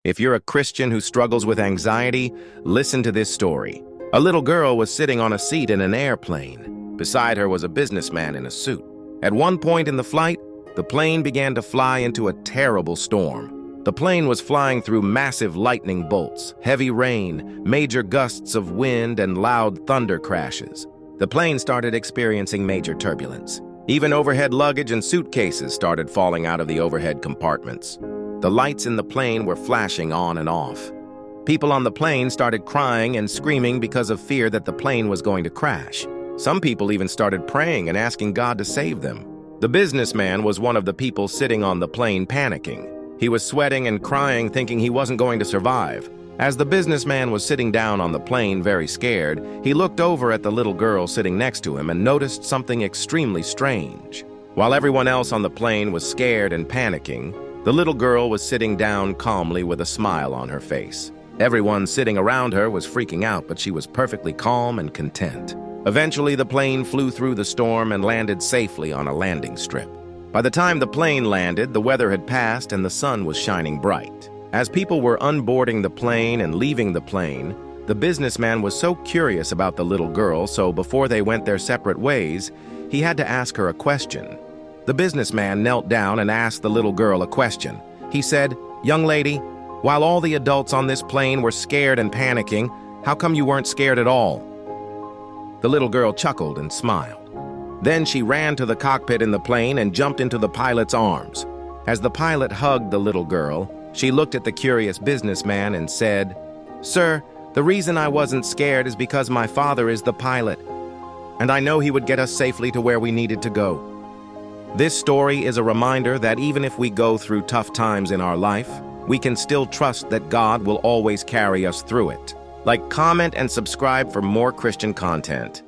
If you're a Christian who struggles with anxiety, listen to this story. A little girl was sitting on a seat in an airplane. Beside her was a businessman in a suit. At one point in the flight, the plane began to fly into a terrible storm. The plane was flying through massive lightning bolts, heavy rain, major gusts of wind, and loud thunder crashes. The plane started experiencing major turbulence. Even overhead luggage and suitcases started falling out of the overhead compartments. The lights in the plane were flashing on and off. People on the plane started crying and screaming because of fear that the plane was going to crash. Some people even started praying and asking God to save them. The businessman was one of the people sitting on the plane panicking. He was sweating and crying, thinking he wasn't going to survive. As the businessman was sitting down on the plane, very scared, he looked over at the little girl sitting next to him and noticed something extremely strange. While everyone else on the plane was scared and panicking, the little girl was sitting down calmly with a smile on her face. Everyone sitting around her was freaking out, but she was perfectly calm and content. Eventually, the plane flew through the storm and landed safely on a landing strip. By the time the plane landed, the weather had passed and the sun was shining bright. As people were unboarding the plane and leaving the plane, the businessman was so curious about the little girl, so before they went their separate ways, he had to ask her a question. The businessman knelt down and asked the little girl a question. He said, "Young lady, while all the adults on this plane were scared and panicking, how come you weren't scared at all?" The little girl chuckled and smiled. Then she ran to the cockpit in the plane and jumped into the pilot's arms. As the pilot hugged the little girl, she looked at the curious businessman and said, "Sir, the reason I wasn't scared is because my father is the pilot, and I know he would get us safely to where we needed to go." This story is a reminder that even if we go through tough times in our life, we can still trust that God will always carry us through it. Like, comment, and subscribe for more Christian content.